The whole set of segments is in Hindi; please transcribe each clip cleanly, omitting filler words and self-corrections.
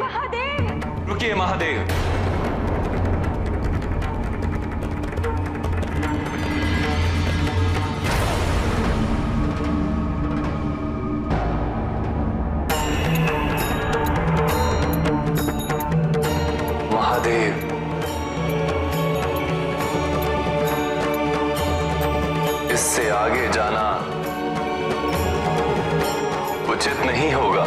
महादेव! रुकिए महादेव। महादेव, इससे आगे जाना उचित नहीं होगा।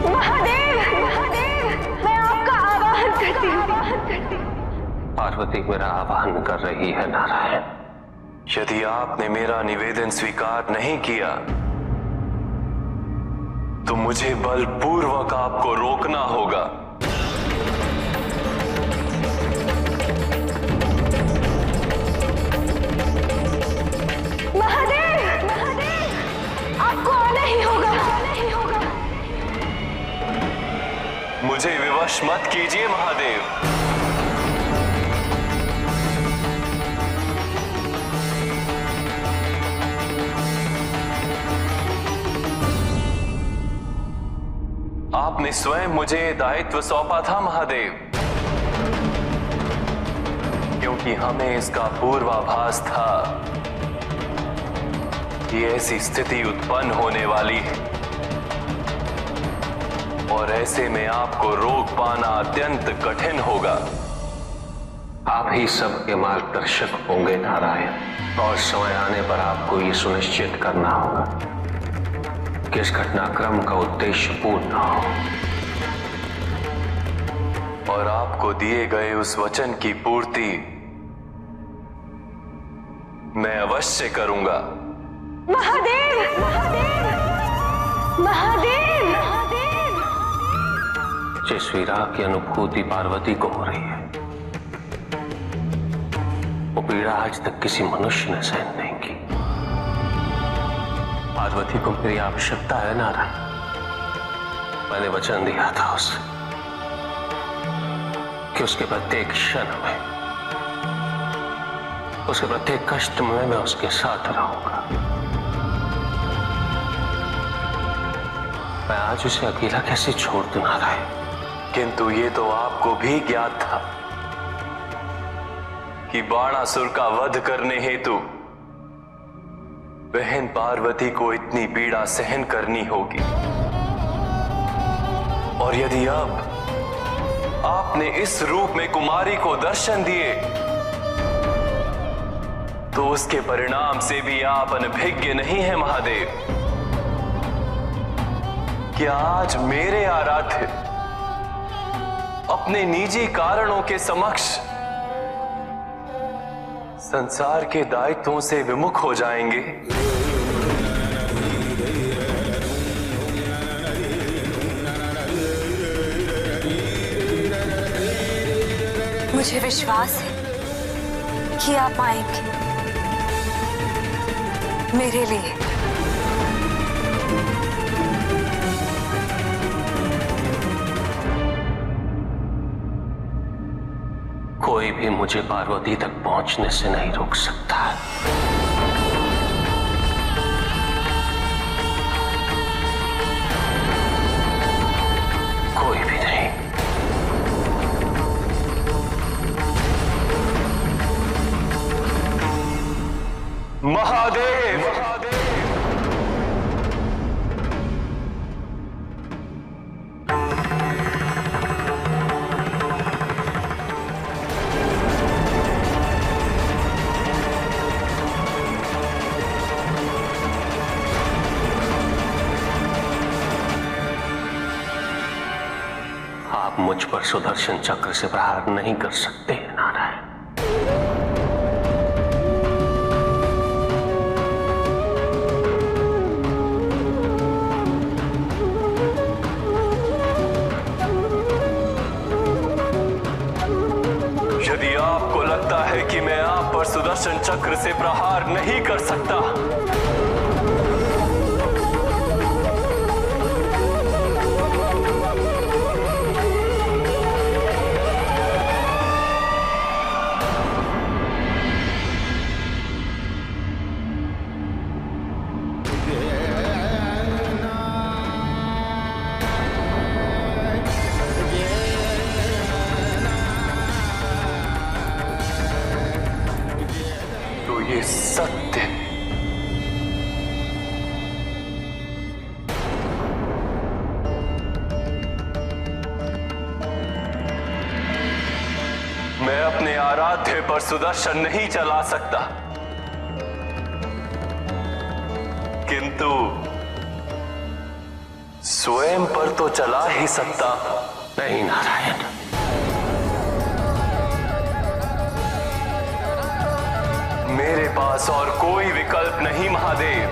महादेव, महादेव, मैं आपका आवाहन करती हूँ। पार्वती मेरा आवाहन कर रही है नारायण। यदि आपने मेरा निवेदन स्वीकार नहीं किया तो मुझे बलपूर्वक आपको रोकना होगा। महादेव, महादेव, आपको आना ही होगा, आना ही होगा। मुझे विवश मत कीजिए महादेव। आपने स्वयं मुझे दायित्व सौंपा था महादेव, क्योंकि हमें इसका पूर्वाभास था कि ऐसी स्थिति उत्पन्न होने वाली है और ऐसे में आपको रोक पाना अत्यंत कठिन होगा। आप ही सबके मार्गदर्शक होंगे नारायण, और समय आने पर आपको ये सुनिश्चित करना होगा कि इस घटनाक्रम का उद्देश्य पूर्ण हो और आपको दिए गए उस वचन की पूर्ति मैं अवश्य करूंगा। महादेव, महादेव, महादेव, महादेव। जिस विरह की अनुभूति पार्वती को हो रही है वो पीड़ा आज तक किसी मनुष्य ने सहन नहीं की। पार्वती को मेरी आवश्यकता है नारायण। मैंने वचन दिया था उसे कि उसके प्रत्येक क्षण में, उसके प्रत्येक कष्ट में मैं उसके साथ रहूंगा। मैं आज उसे अकेला कैसे छोड़ दूं नारायण? किंतु ये तो आपको भी ज्ञात था कि बाणासुर का वध करने हेतु बहन पार्वती को इतनी पीड़ा सहन करनी होगी, और यदि अब आपने इस रूप में कुमारी को दर्शन दिए तो उसके परिणाम से भी आप अनभिज्ञ नहीं हैं महादेव। क्या आज मेरे आराध्य अपने निजी कारणों के समक्ष संसार के दायित्वों से विमुख हो जाएंगे? मुझे विश्वास है कि आप आएंगे मेरे लिए। कोई भी मुझे पार्वती तक पहुंचने से नहीं रोक सकता। कोई भी नहीं। महादेव, आप मुझ पर सुदर्शन चक्र से प्रहार नहीं कर सकते नारायण। यदि आपको लगता है कि मैं आप पर सुदर्शन चक्र से प्रहार नहीं कर सकता, सत्य। मैं अपने आराध्य पर सुदर्शन नहीं चला सकता, किंतु स्वयं पर तो चला ही सकता। नहीं नारायण, मेरे पास और कोई विकल्प नहीं महादेव।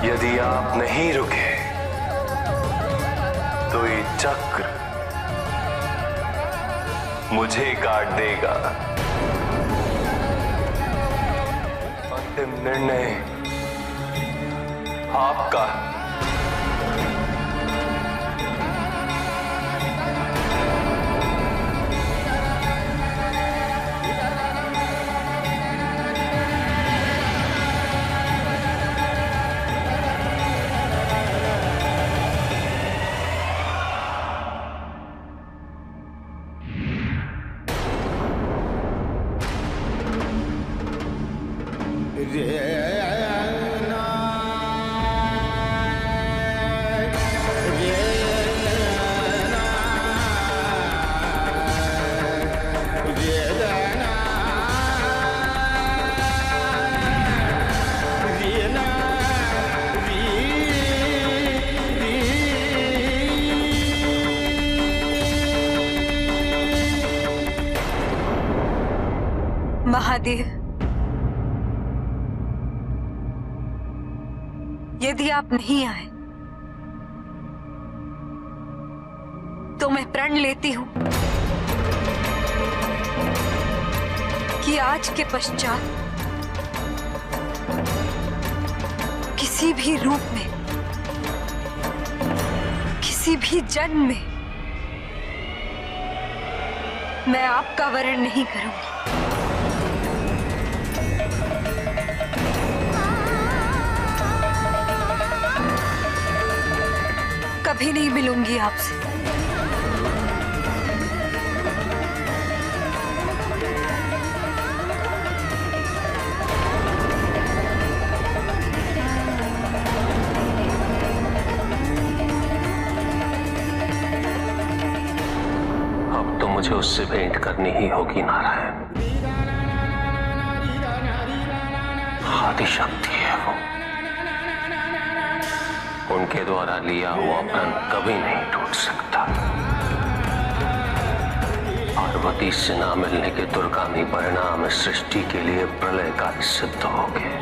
यदि आप नहीं रुके तो ये चक्र मुझे काट देगा। अंतिम निर्णय आपका। महादेव, यदि आप नहीं आए तो मैं प्रण लेती हूं कि आज के पश्चात किसी भी रूप में, किसी भी जन्म में मैं आपका वरण नहीं करूंगी। कभी नहीं मिलूंगी आपसे। अब तो मुझे उससे भेंट करनी ही होगी नारायण। आदिशक्ति है वो, उनके द्वारा लिया हुआ प्रण कभी नहीं टूट सकता। पार्वती से ना मिलने के दुर्गामी परिणाम इस सृष्टि के लिए प्रलय का सिद्ध हो गए।